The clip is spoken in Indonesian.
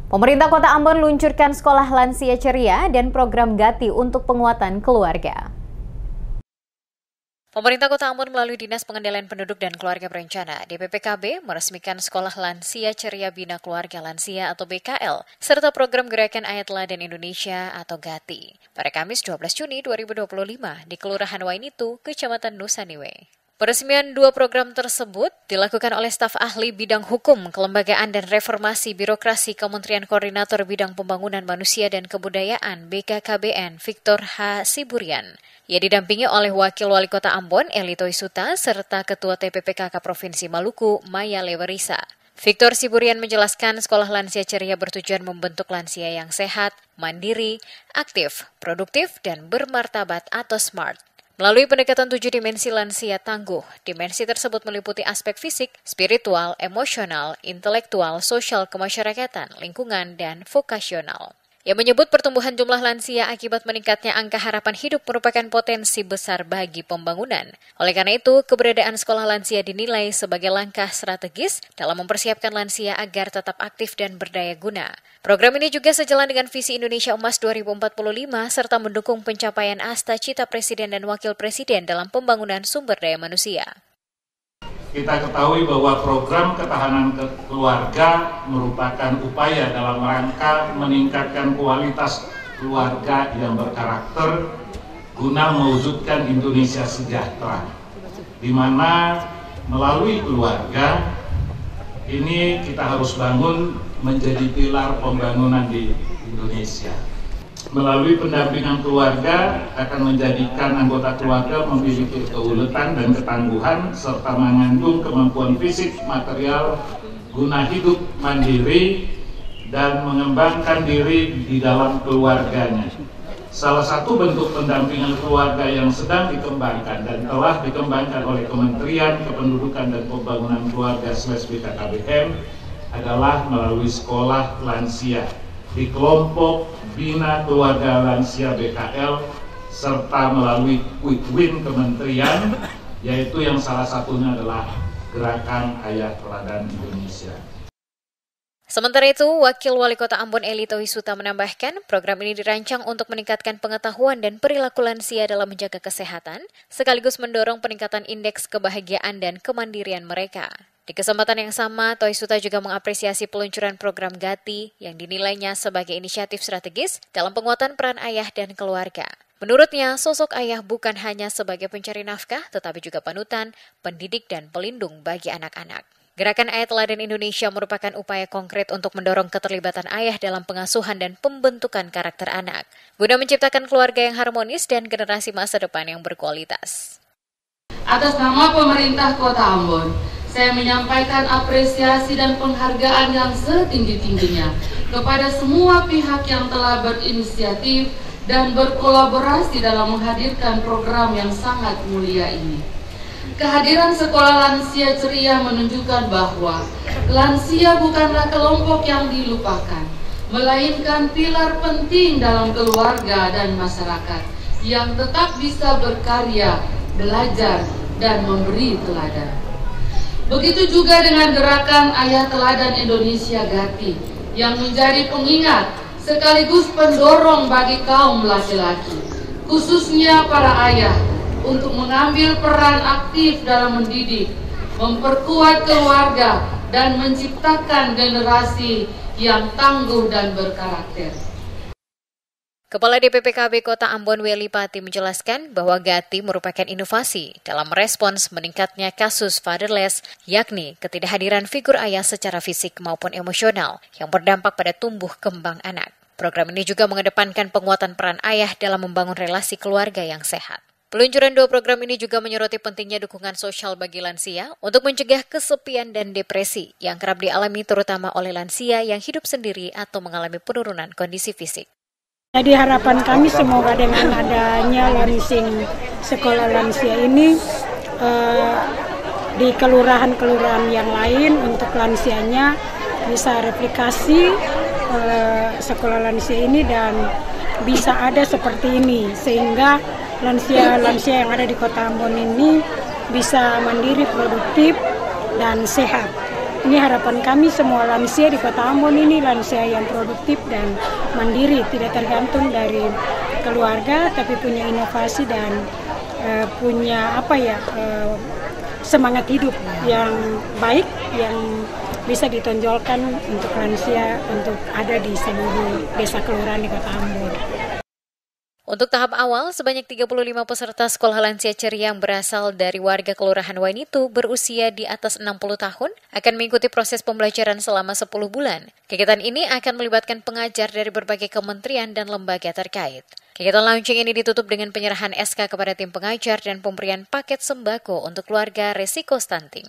Pemerintah Kota Ambon luncurkan Sekolah Lansia Ceria dan program Gati untuk penguatan keluarga. Pemerintah Kota Ambon melalui Dinas Pengendalian Penduduk dan Keluarga Berencana (DPPKB) meresmikan Sekolah Lansia Ceria Bina Keluarga Lansia atau BKL, serta program Gerakan Ayat Teladan Indonesia atau Gati. Pada Kamis 12 Juni 2025 di Kelurahan Wainitu, Kecamatan Nusaniwe. Peresmian dua program tersebut dilakukan oleh staf ahli bidang hukum, kelembagaan dan reformasi birokrasi Kementerian Koordinator Bidang Pembangunan Manusia dan Kebudayaan BKKBN Victor H. Siburian. Ia didampingi oleh Wakil Wali Kota Ambon Eli Toisuta serta Ketua TPPKK Provinsi Maluku Maya Lewerisa. Victor Siburian menjelaskan Sekolah Lansia Ceria bertujuan membentuk lansia yang sehat, mandiri, aktif, produktif, dan bermartabat atau smart. Melalui pendekatan 7 dimensi lansia tangguh, dimensi tersebut meliputi aspek fisik, spiritual, emosional, intelektual, sosial, kemasyarakatan, lingkungan, dan vokasional. Ia menyebut pertumbuhan jumlah lansia akibat meningkatnya angka harapan hidup merupakan potensi besar bagi pembangunan. Oleh karena itu, keberadaan sekolah lansia dinilai sebagai langkah strategis dalam mempersiapkan lansia agar tetap aktif dan berdaya guna. Program ini juga sejalan dengan visi Indonesia Emas 2045 serta mendukung pencapaian asta cita Presiden dan Wakil Presiden dalam pembangunan sumber daya manusia. Kita ketahui bahwa program ketahanan keluarga merupakan upaya dalam rangka meningkatkan kualitas keluarga yang berkarakter guna mewujudkan Indonesia sejahtera, di mana melalui keluarga ini kita harus bangun menjadi pilar pembangunan di Indonesia. Melalui pendampingan keluarga akan menjadikan anggota keluarga memiliki keuletan dan ketangguhan serta mengandung kemampuan fisik, material guna hidup mandiri dan mengembangkan diri di dalam keluarganya. Salah satu bentuk pendampingan keluarga yang sedang dikembangkan dan telah dikembangkan oleh Kementerian Kependudukan dan Pembangunan Keluarga /BKKBN adalah melalui sekolah lansia di kelompok Bina Keluarga Lansia BKL serta melalui Quick Win Kementerian, yaitu yang salah satunya adalah Gerakan Ayat Teladan Indonesia. Sementara itu, Wakil Wali Kota Ambon Eli Toisuta menambahkan, program ini dirancang untuk meningkatkan pengetahuan dan perilaku lansia dalam menjaga kesehatan, sekaligus mendorong peningkatan indeks kebahagiaan dan kemandirian mereka. Di kesempatan yang sama, Toisuta juga mengapresiasi peluncuran program Gati yang dinilainya sebagai inisiatif strategis dalam penguatan peran ayah dan keluarga. Menurutnya, sosok ayah bukan hanya sebagai pencari nafkah, tetapi juga panutan, pendidik, dan pelindung bagi anak-anak. Gerakan Ayat Teladan Indonesia merupakan upaya konkret untuk mendorong keterlibatan ayah dalam pengasuhan dan pembentukan karakter anak, guna menciptakan keluarga yang harmonis dan generasi masa depan yang berkualitas. Atas nama pemerintah Kota Ambon, saya menyampaikan apresiasi dan penghargaan yang setinggi-tingginya kepada semua pihak yang telah berinisiatif dan berkolaborasi dalam menghadirkan program yang sangat mulia ini. Kehadiran Sekolah Lansia Ceria menunjukkan bahwa lansia bukanlah kelompok yang dilupakan, melainkan pilar penting dalam keluarga dan masyarakat yang tetap bisa berkarya, belajar, dan memberi teladan. Begitu juga dengan Gerakan Ayat Teladan Indonesia Gati yang menjadi pengingat sekaligus pendorong bagi kaum laki-laki, khususnya para ayah, untuk mengambil peran aktif dalam mendidik, memperkuat keluarga, dan menciptakan generasi yang tangguh dan berkarakter. Kepala DPPKB Kota Ambon Weli Pati menjelaskan bahwa Gati merupakan inovasi dalam merespons meningkatnya kasus fatherless, yakni ketidakhadiran figur ayah secara fisik maupun emosional yang berdampak pada tumbuh kembang anak. Program ini juga mengedepankan penguatan peran ayah dalam membangun relasi keluarga yang sehat. Peluncuran dua program ini juga menyoroti pentingnya dukungan sosial bagi lansia untuk mencegah kesepian dan depresi yang kerap dialami terutama oleh lansia yang hidup sendiri atau mengalami penurunan kondisi fisik. Jadi harapan kami semoga dengan adanya launching sekolah lansia ini di kelurahan-kelurahan yang lain untuk lansianya bisa replikasi sekolah lansia ini dan bisa ada seperti ini sehingga lansia-lansia yang ada di Kota Ambon ini bisa mandiri, produktif, dan sehat. Ini harapan kami semua lansia di Kota Ambon ini lansia yang produktif dan mandiri, tidak tergantung dari keluarga, tapi punya inovasi dan punya semangat hidup yang baik, yang bisa ditonjolkan untuk lansia untuk ada di seluruh desa kelurahan di Kota Ambon. Untuk tahap awal, sebanyak 35 peserta sekolah lansia ceria yang berasal dari warga Kelurahan Wainitu berusia di atas 60 tahun akan mengikuti proses pembelajaran selama 10 bulan. Kegiatan ini akan melibatkan pengajar dari berbagai kementerian dan lembaga terkait. Kegiatan launching ini ditutup dengan penyerahan SK kepada tim pengajar dan pemberian paket sembako untuk keluarga resiko stunting.